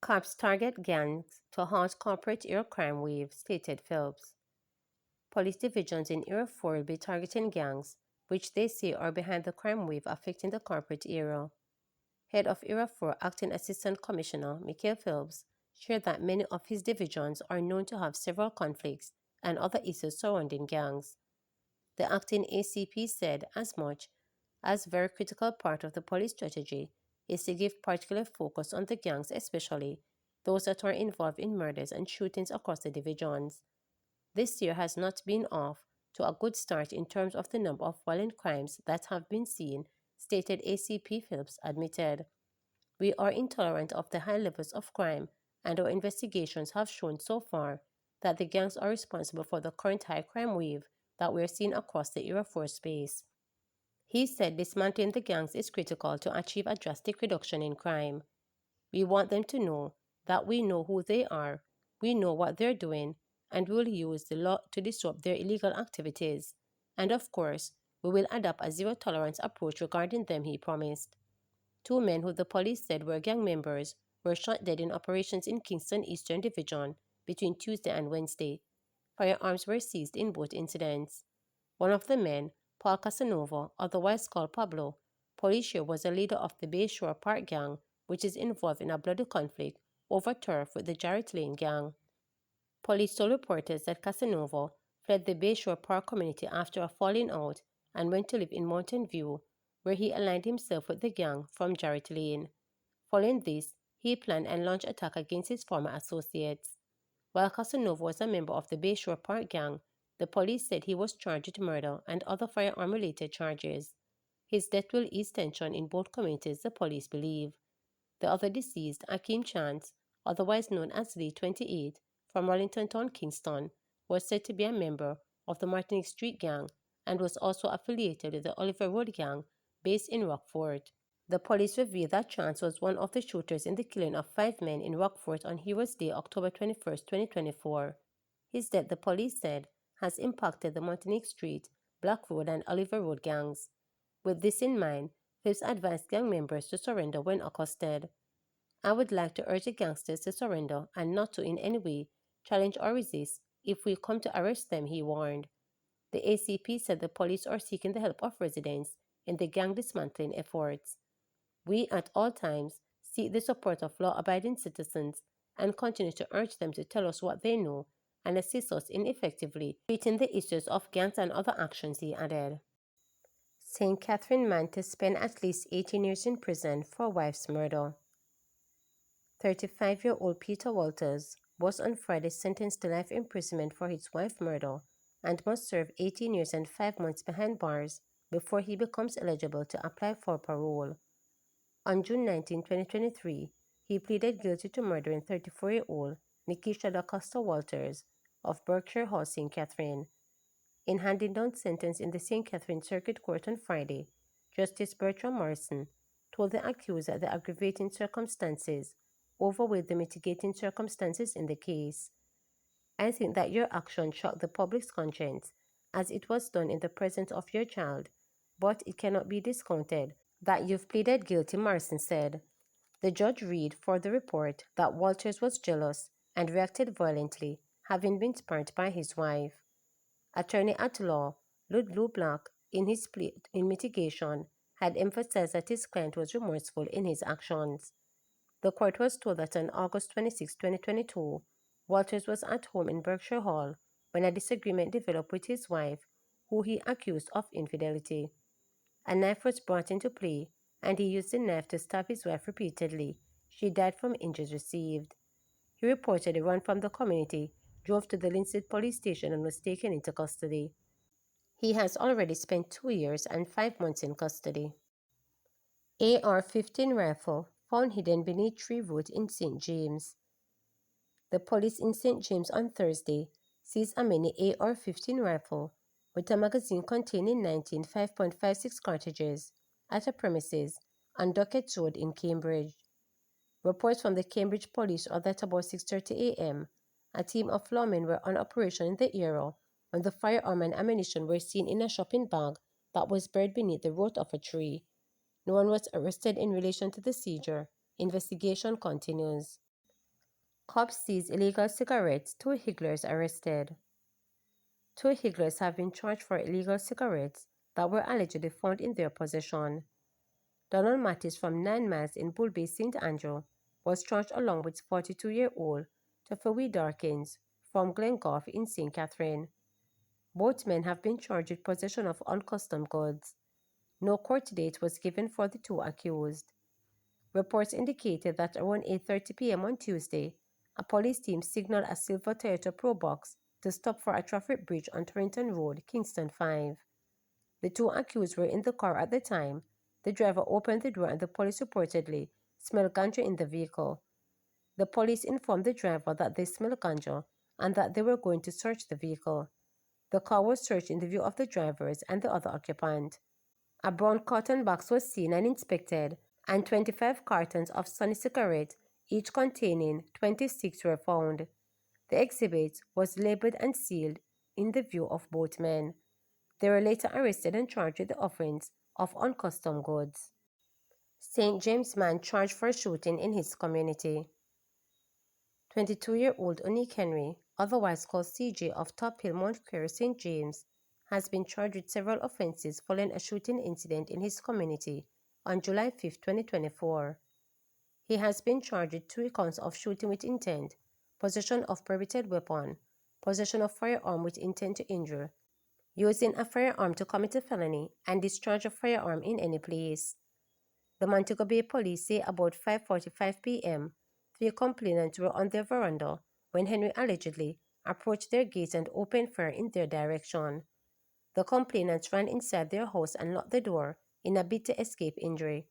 Cops target gangs to halt corporate air crime wave, stated Phelps. Police divisions in Area 4 will be targeting gangs, which they say are behind the crime wave affecting the corporate area. Head of Area 4 Acting Assistant Commissioner Michael Phelps shared that many of his divisions are known to have several conflicts and other issues surrounding gangs. The acting ACP said as much as very critical part of the police strategy is to give particular focus on the gangs, especially those that are involved in murders and shootings across the divisions. This year has not been off to a good start in terms of the number of violent crimes that have been seen, stated ACP Phillips admitted. We are intolerant of the high levels of crime, and our investigations have shown so far that the gangs are responsible for the current high crime wave that we are seeing across the Area 4 space. He said dismantling the gangs is critical to achieve a drastic reduction in crime. We want them to know that we know who they are, we know what they're doing, and we will use the law to disrupt their illegal activities. And of course, we will adopt a zero-tolerance approach regarding them, he promised. 2 men who the police said were gang members were shot dead in operations in Kingston Eastern Division between Tuesday and Wednesday. Firearms were seized in both incidents. One of the men, Paul Casanova, otherwise called Pablo, police share was a leader of the Bayshore Park gang, which is involved in a bloody conflict over turf with the Jarrett Lane gang. Police told reporters that Casanova fled the Bayshore Park community after a falling out and went to live in Mountain View, where he aligned himself with the gang from Jarrett Lane. Following this, he planned and launched attack against his former associates. While Casanova was a member of the Bayshore Park gang, the police said he was charged with murder and other firearm-related charges. His death will ease tension in both communities, the police believe. The other deceased, Akeem Chance, otherwise known as Lee 28, from Rollington Town, Kingston, was said to be a member of the Martinique Street Gang and was also affiliated with the Oliver Road Gang based in Rockfort. The police revealed that Chance was one of the shooters in the killing of 5 men in Rockfort on Heroes Day, October 21, 2024. His death, the police said, has impacted the Martinique Street, Black Road, and Oliver Road gangs. With this in mind, Phipps advised gang members to surrender when accosted. I would like to urge the gangsters to surrender and not to in any way challenge or resist if we come to arrest them, he warned. The ACP said the police are seeking the help of residents in the gang dismantling efforts. We at all times seek the support of law-abiding citizens and continue to urge them to tell us what they know and assist us in effectively treating the issues of gangs and other actions, he added. St. Catherine man to spend at least 18 years in prison for wife's murder. 35-year-old Peter Walters was on Friday sentenced to life imprisonment for his wife's murder and must serve 18 years and 5 months behind bars before he becomes eligible to apply for parole. On June 19, 2023, he pleaded guilty to murdering 34-year-old Nikisha DaCosta Walters of Berkshire Hall, St. Catherine. In handing down sentence in the St. Catherine Circuit Court on Friday, Justice Bertram Morrison told the accused that the aggravating circumstances overweighed the mitigating circumstances in the case. I think that your action shocked the public's conscience, as it was done in the presence of your child, but it cannot be discounted that you've pleaded guilty, Morrison said. The judge read for the report that Walters was jealous and reacted violently, having been spurned by his wife. Attorney at law Ludlow Black, in his plea in mitigation, had emphasized that his client was remorseful in his actions. The court was told that on August 26, 2022, Walters was at home in Berkshire Hall when a disagreement developed with his wife, who he accused of infidelity. A knife was brought into play, and he used the knife to stab his wife repeatedly. She died from injuries received. He reportedly ran from the community, drove to the Linstead police station, and was taken into custody. He has already spent 2 years and 5 months in custody. AR-15 rifle found hidden beneath tree root in St. James. The police in St. James on Thursday seized a mini AR-15 rifle with a magazine containing 19 5.56 cartridges at a premises on Dockett Road in Cambridge. Reports from the Cambridge police are that about 6:30 a.m., a team of lawmen were on operation in the area when the firearm and ammunition were seen in a shopping bag that was buried beneath the root of a tree. No one was arrested in relation to the seizure. Investigation continues. Cops seize illegal cigarettes, 2 higglers arrested. 2 higglers have been charged for illegal cigarettes that were allegedly found in their possession. Donald Mattis from 9 Miles in Bull Bay, St. Andrew, was charged along with 42-year-old Tofewi Darkins from Glengoff in St. Catherine. Both men have been charged with possession of uncustomed goods. No court date was given for the 2 accused. Reports indicated that around 8:30 p.m. on Tuesday, a police team signaled a silver Toyota Probox to stop for a traffic bridge on Torrington Road, Kingston 5. The 2 accused were in the car at the time. The driver opened the door and the police reportedly smelled ganja in the vehicle. The police informed the driver that they smelled ganja and that they were going to search the vehicle. The car was searched in the view of the drivers and the other occupant. A brown cotton box was seen and inspected, and 25 cartons of Sunny cigarettes, each containing 26, were found. The exhibit was labeled and sealed in the view of both men. They were later arrested and charged with the offense of uncustomed goods. St. James man charged for shooting in his community. 22-year-old Unique Henry, otherwise called CJ of Top Hill, Mount Clair, St. James, has been charged with several offenses following a shooting incident in his community on July 5, 2024. He has been charged with 2 counts of shooting with intent, possession of prohibited weapon, possession of firearm with intent to injure, using a firearm to commit a felony, and discharge of firearm in any place. The Montego Bay police say about 5:45 p.m., 3 complainants were on their veranda when Henry allegedly approached their gate and opened fire in their direction. The complainants ran inside their house and locked the door in a bid to escape injury.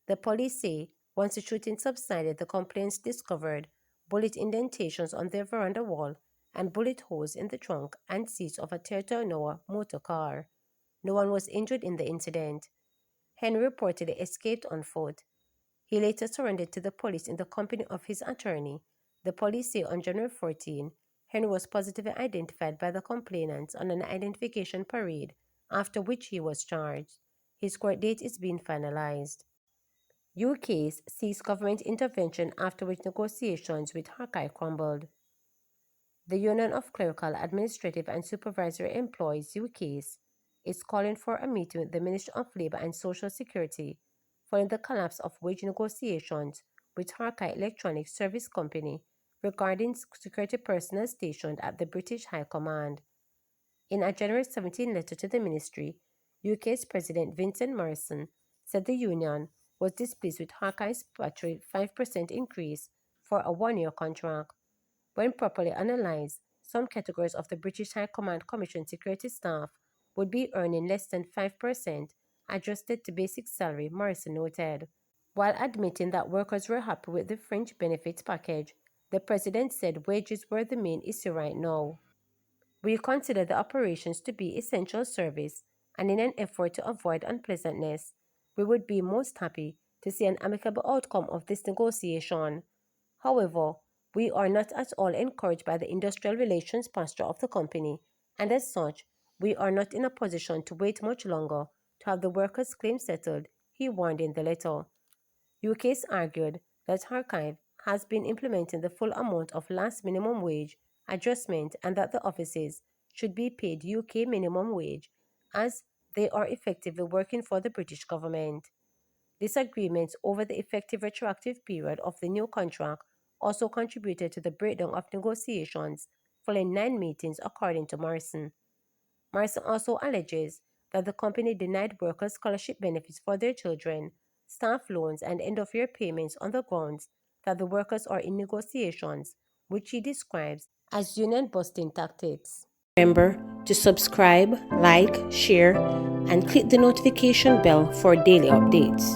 The police say once the shooting subsided, the complainants discovered bullet indentations on their veranda wall and bullet holes in the trunk and seats of a Toyota Noah motor car. No one was injured in the incident. Henry reportedly escaped on foot. He later surrendered to the police in the company of his attorney. The police say on January 14, Henry was positively identified by the complainants on an identification parade, after which he was charged. His court date is being finalized. UK seeks government intervention after which negotiations with Hawkeye crumbled. The Union of Clerical, Administrative and Supervisory Employees (UK's) is calling for a meeting with the Ministry of Labour and Social Security following the collapse of wage negotiations with Hawkeye Electronic Service Company regarding security personnel stationed at the British High Command. In a January 17 letter to the ministry, UK's President Vincent Morrison said the union was displeased with Hawkeye's statutory 5% increase for a 1-year contract. When properly analyzed, some categories of the British High Command Commission security staff would be earning less than 5% adjusted to basic salary, Morrison noted. While admitting that workers were happy with the fringe benefits package, the president said wages were the main issue right now. We consider the operations to be essential service, and in an effort to avoid unpleasantness, we would be most happy to see an amicable outcome of this negotiation. However, we are not at all encouraged by the industrial relations posture of the company, and as such, we are not in a position to wait much longer to have the workers' claim settled, he warned in the letter. UK's argued that Archive has been implementing the full amount of last minimum wage adjustment and that the offices should be paid UK minimum wage as they are effectively working for the British government. Disagreements over the effective retroactive period of the new contract also contributed to the breakdown of negotiations following 9 meetings, according to Morrison. Morrison also alleges that the company denied workers scholarship benefits for their children, staff loans, and end-of-year payments on the grounds that the workers are in negotiations, which he describes as union-busting tactics. Remember to subscribe, like, share, and click the notification bell for daily updates.